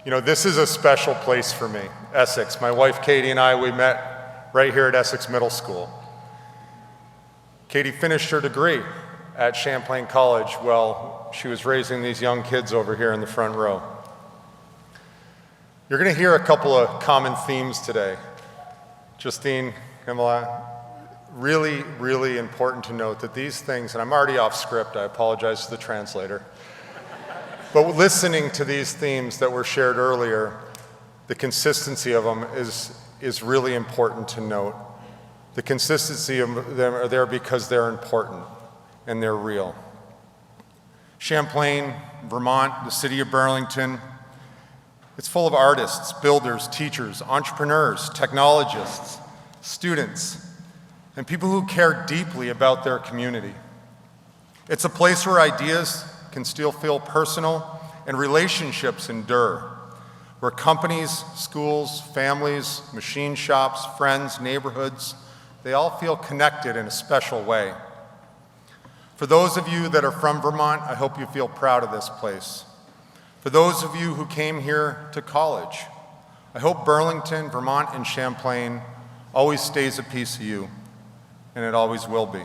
You know, this is a special place for me, Essex. My wife Katie and I, we met right here at Essex Middle School. Katie finished her degree at Champlain College while she was raising these young kids over here in the front row. You're going to hear a couple of common themes today. Justine, Kamala, really, really important to note that these things, and I'm already off script, I apologize to the translator, but listening to these themes that were shared earlier, the consistency of them is really important to note. The consistency of them are there because they're important and they're real. Champlain, Vermont, the city of Burlington, it's full of artists, builders, teachers, entrepreneurs, technologists, students, and people who care deeply about their community. It's a place where ideas can still feel personal and relationships endure, where companies, schools, families, machine shops, friends, neighborhoods, they all feel connected in a special way. For those of you that are from Vermont, I hope you feel proud of this place. For those of you who came here to college, I hope Burlington, Vermont, and Champlain always stays a piece of you, and it always will be.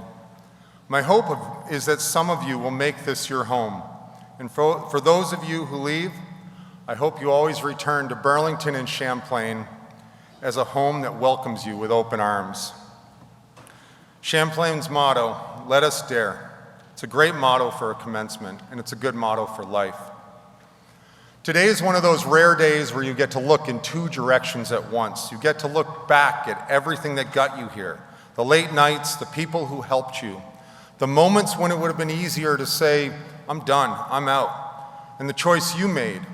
My hope is that some of you will make this your home. And for those of you who leave, I hope you always return to Burlington and Champlain as a home that welcomes you with open arms. Champlain's motto, "Let us dare." It's a great motto for a commencement, and it's a good motto for life. Today is one of those rare days where you get to look in two directions at once. You get to look back at everything that got you here, the late nights, the people who helped you, the moments when it would have been easier to say, "I'm done, I'm out," and the choice you made,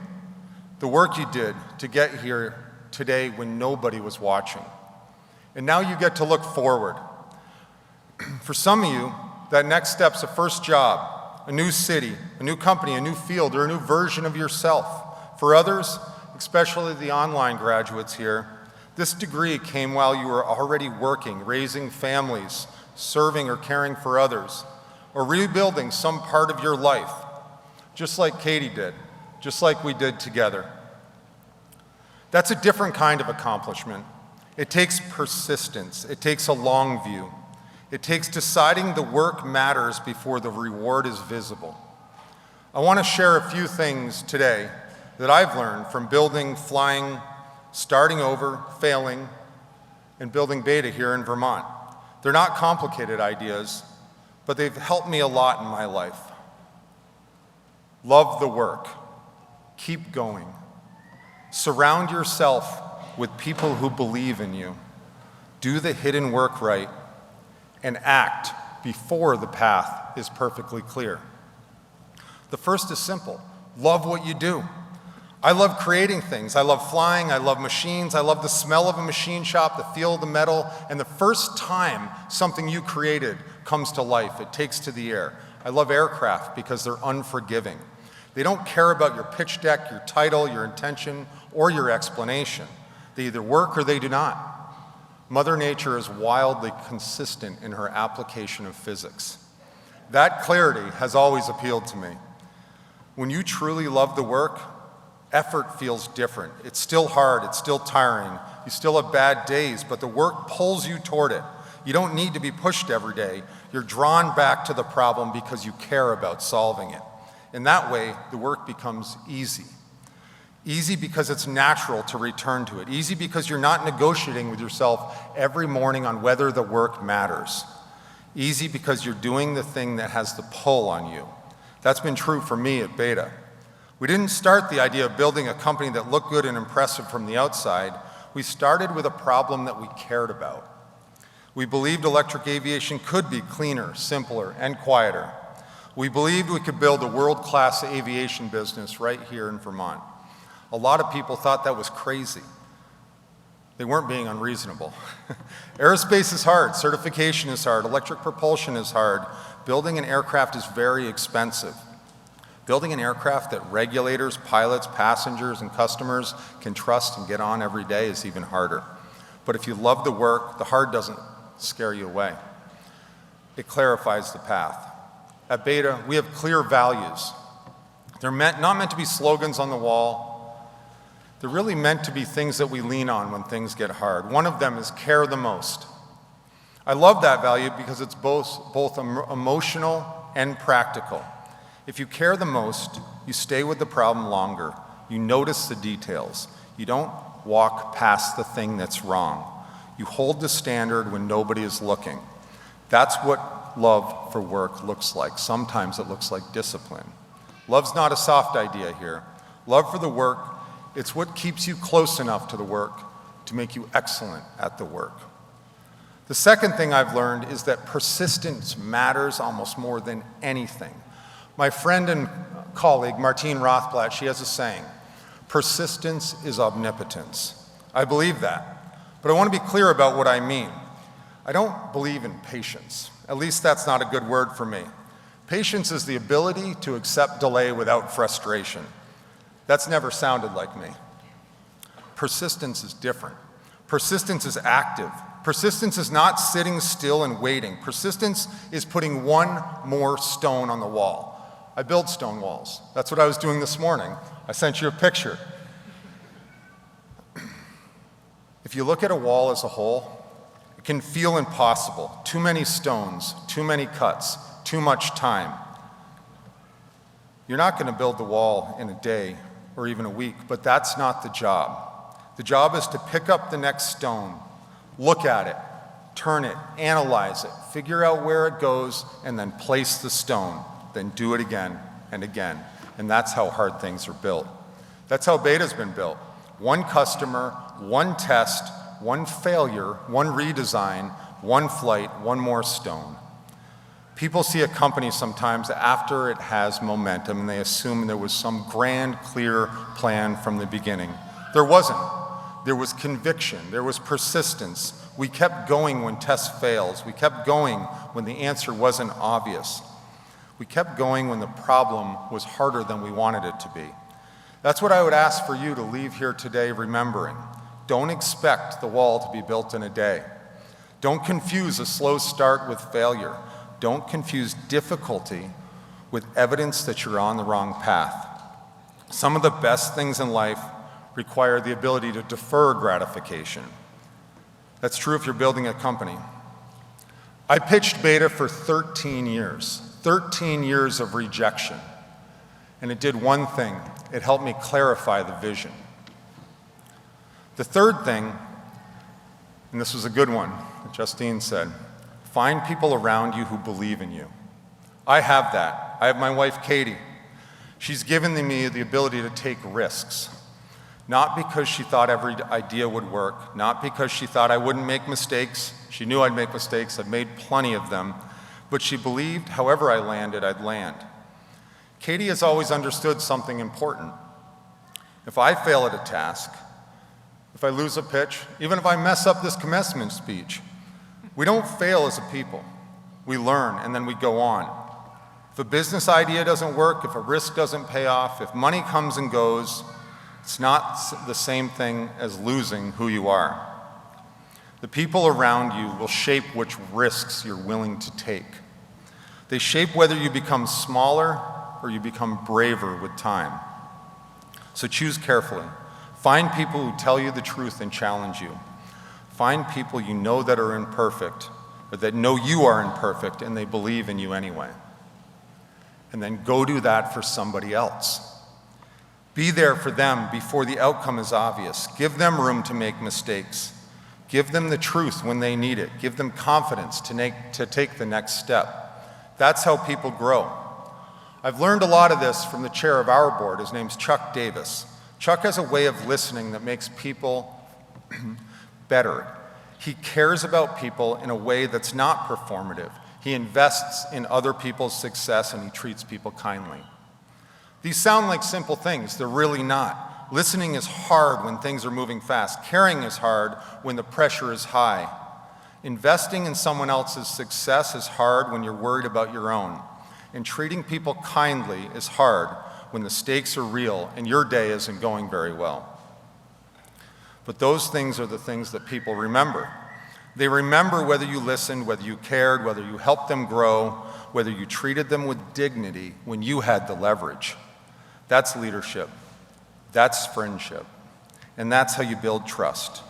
the work you did to get here today when nobody was watching. And now you get to look forward. For some of you, that next step's a first job, a new city, a new company, a new field, or a new version of yourself. For others, especially the online graduates here, this degree came while you were already working, raising families, serving or caring for others, or rebuilding some part of your life, just like Katie did, just like we did together. That's a different kind of accomplishment. It takes persistence. It takes a long view. It takes deciding the work matters before the reward is visible. I want to share a few things today that I've learned from building, flying, starting over, failing, and building Beta here in Vermont. They're not complicated ideas, but they've helped me a lot in my life. Love the work. Keep going. Surround yourself with people who believe in you. Do the hidden work right, and act before the path is perfectly clear. The first is simple. Love what you do. I love creating things. I love flying. I love machines. I love the smell of a machine shop, the feel of the metal, and the first time something you created comes to life, it takes to the air. I love aircraft because they're unforgiving. They don't care about your pitch deck, your title, your intention, or your explanation. They either work or they do not. Mother Nature is wildly consistent in her application of physics. That clarity has always appealed to me. When you truly love the work, effort feels different. It's still hard, it's still tiring, you still have bad days, but the work pulls you toward it. You don't need to be pushed every day. You're drawn back to the problem because you care about solving it. In that way, the work becomes easy. Easy because it's natural to return to it. Easy because you're not negotiating with yourself every morning on whether the work matters. Easy because you're doing the thing that has the pull on you. That's been true for me at Beta. We didn't start the idea of building a company that looked good and impressive from the outside. We started with a problem that we cared about. We believed electric aviation could be cleaner, simpler, and quieter. We believed we could build a world-class aviation business right here in Vermont. A lot of people thought that was crazy. They weren't being unreasonable. Aerospace is hard, certification is hard, electric propulsion is hard. Building an aircraft is very expensive. Building an aircraft that regulators, pilots, passengers, and customers can trust and get on every day is even harder. But if you love the work, the hard doesn't scare you away. It clarifies the path. At Beta, we have clear values. They're not meant to be slogans on the wall. They're really meant to be things that we lean on when things get hard. One of them is care the most. I love that value because it's both emotional and practical. If you care the most, you stay with the problem longer. You notice the details. You don't walk past the thing that's wrong. You hold the standard when nobody is looking. That's what love for work looks like. Sometimes it looks like discipline. Love's not a soft idea here. Love for the work, it's what keeps you close enough to the work to make you excellent at the work. The second thing I've learned is that persistence matters almost more than anything. My friend and colleague, Martine Rothblatt, she has a saying, persistence is omnipotence. I believe that, but I want to be clear about what I mean. I don't believe in patience. At least that's not a good word for me. Patience is the ability to accept delay without frustration. That's never sounded like me. Persistence is different. Persistence is active. Persistence is not sitting still and waiting. Persistence is putting one more stone on the wall. I build stone walls. That's what I was doing this morning. I sent you a picture. If you look at a wall as a whole, it can feel impossible. Too many stones, too many cuts, too much time. You're not going to build the wall in a day or even a week, but that's not the job. The job is to pick up the next stone, look at it, turn it, analyze it, figure out where it goes, and then place the stone. Then do it again and again. And that's how hard things are built. That's how Beta's been built. One customer, one test, one failure, one redesign, one flight, one more stone. People see a company sometimes after it has momentum and they assume there was some grand, clear plan from the beginning. There wasn't. There was conviction. There was persistence. We kept going when test fails. We kept going when the answer wasn't obvious. We kept going when the problem was harder than we wanted it to be. That's what I would ask for you to leave here today remembering. Don't expect the wall to be built in a day. Don't confuse a slow start with failure. Don't confuse difficulty with evidence that you're on the wrong path. Some of the best things in life require the ability to defer gratification. That's true if you're building a company. I pitched Beta for 13 years. 13 years of rejection. And it did one thing. It helped me clarify the vision. The third thing, and this was a good one, that Justine said, find people around you who believe in you. I have that. I have my wife, Katie. She's given me the ability to take risks. Not because she thought every idea would work, not because she thought I wouldn't make mistakes. She knew I'd make mistakes. I've made plenty of them. But she believed however I landed, I'd land. Katie has always understood something important. If I fail at a task, if I lose a pitch, even if I mess up this commencement speech, we don't fail as a people. We learn and then we go on. If a business idea doesn't work, if a risk doesn't pay off, if money comes and goes, it's not the same thing as losing who you are. The people around you will shape which risks you're willing to take. They shape whether you become smaller or you become braver with time. So choose carefully. Find people who tell you the truth and challenge you. Find people you know that are imperfect, or that know you are imperfect and they believe in you anyway. And then go do that for somebody else. Be there for them before the outcome is obvious. Give them room to make mistakes. Give them the truth when they need it. Give them confidence to take the next step. That's how people grow. I've learned a lot of this from the chair of our board. His name's Chuck Davis. Chuck has a way of listening that makes people better. He cares about people in a way that's not performative. He invests in other people's success and he treats people kindly. These sound like simple things. They're really not. Listening is hard when things are moving fast. Caring is hard when the pressure is high. Investing in someone else's success is hard when you're worried about your own. And treating people kindly is hard when the stakes are real and your day isn't going very well. But those things are the things that people remember. They remember whether you listened, whether you cared, whether you helped them grow, whether you treated them with dignity when you had the leverage. That's leadership. That's friendship. And that's how you build trust.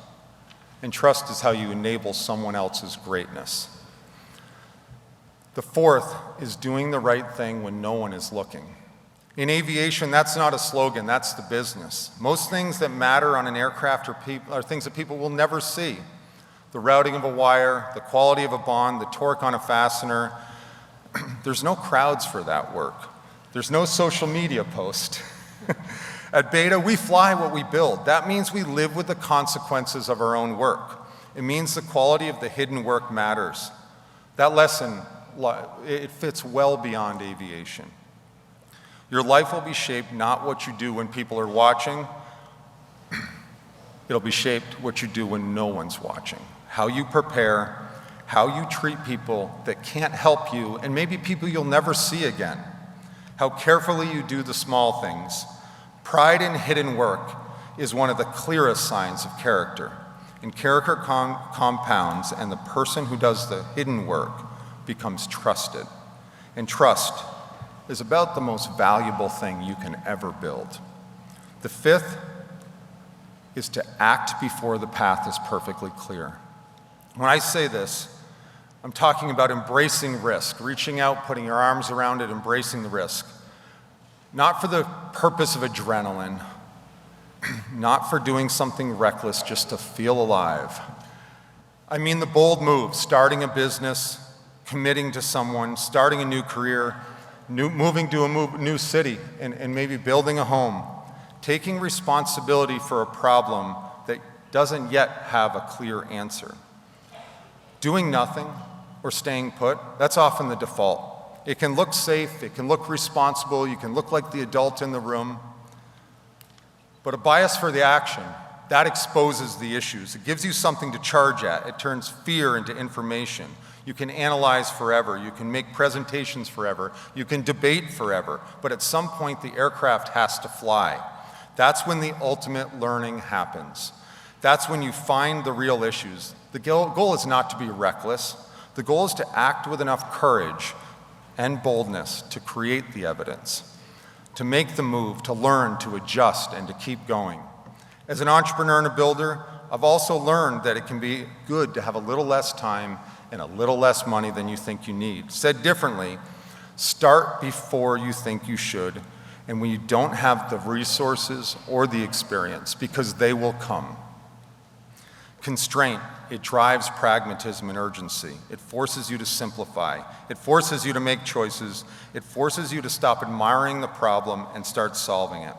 And trust is how you enable someone else's greatness. The fourth is doing the right thing when no one is looking. In aviation, that's not a slogan, that's the business. Most things that matter on an aircraft are things that people will never see. The routing of a wire, the quality of a bond, the torque on a fastener. There's no crowds for that work. There's no social media post. At Beta, we fly what we build. That means we live with the consequences of our own work. It means the quality of the hidden work matters. That lesson, it fits well beyond aviation. Your life will be shaped not what you do when people are watching. It'll be shaped what you do when no one's watching. How you prepare, how you treat people that can't help you, and maybe people you'll never see again. How carefully you do the small things. Pride in hidden work is one of the clearest signs of character. And character compounds, and the person who does the hidden work becomes trusted. And trust is about the most valuable thing you can ever build. The fifth is to act before the path is perfectly clear. When I say this, I'm talking about embracing risk, reaching out, putting your arms around it, embracing the risk. Not for the purpose of adrenaline, not for doing something reckless just to feel alive. I mean the bold move, starting a business, committing to someone, starting a new career, moving to a new city, and maybe building a home, taking responsibility for a problem that doesn't yet have a clear answer. Doing nothing or staying put, that's often the default. It can look safe, it can look responsible, you can look like the adult in the room, but a bias for the action, that exposes the issues. It gives you something to charge at. It turns fear into information. You can analyze forever, you can make presentations forever, you can debate forever, but at some point the aircraft has to fly. That's when the ultimate learning happens. That's when you find the real issues. The goal is not to be reckless. The goal is to act with enough courage and boldness to create the evidence, to make the move, to learn, to adjust, and to keep going. As an entrepreneur and a builder, I've also learned that it can be good to have a little less time and a little less money than you think you need. Said differently, start before you think you should, and when you don't have the resources or the experience, because they will come. Constraint, it drives pragmatism and urgency. It forces you to simplify. It forces you to make choices. It forces you to stop admiring the problem and start solving it.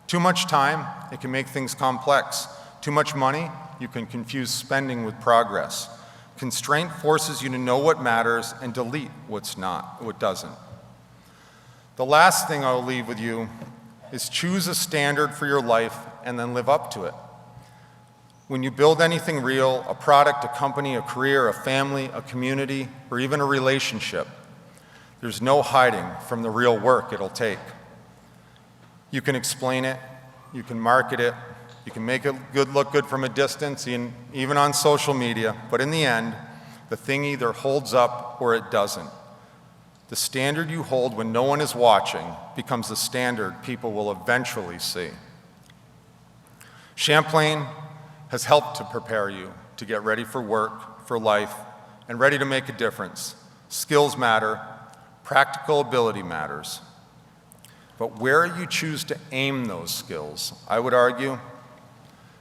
Too much time, it can make things complex. Too much money, you can confuse spending with progress. Constraint forces you to know what matters and delete what doesn't. The last thing I'll leave with you is choose a standard for your life and then live up to it. When you build anything real, a product, a company, a career, a family, a community, or even a relationship, there's no hiding from the real work it'll take. You can explain it, you can market it, you can make it look good from a distance, even on social media, but in the end, the thing either holds up or it doesn't. The standard you hold when no one is watching becomes the standard people will eventually see. Champlain has helped to prepare you to get ready for work, for life, and ready to make a difference. Skills matter, practical ability matters. But where you choose to aim those skills, I would argue,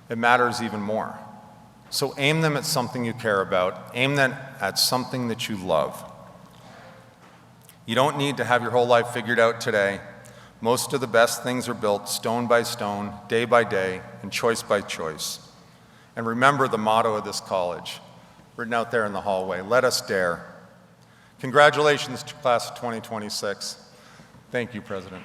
it matters even more. So aim them at something you care about. Aim them at something that you love. You don't need to have your whole life figured out today. Most of the best things are built stone by stone, day by day, and choice by choice. And remember the motto of this college, written out there in the hallway, let us dare. Congratulations to class of 2026. Thank you, President.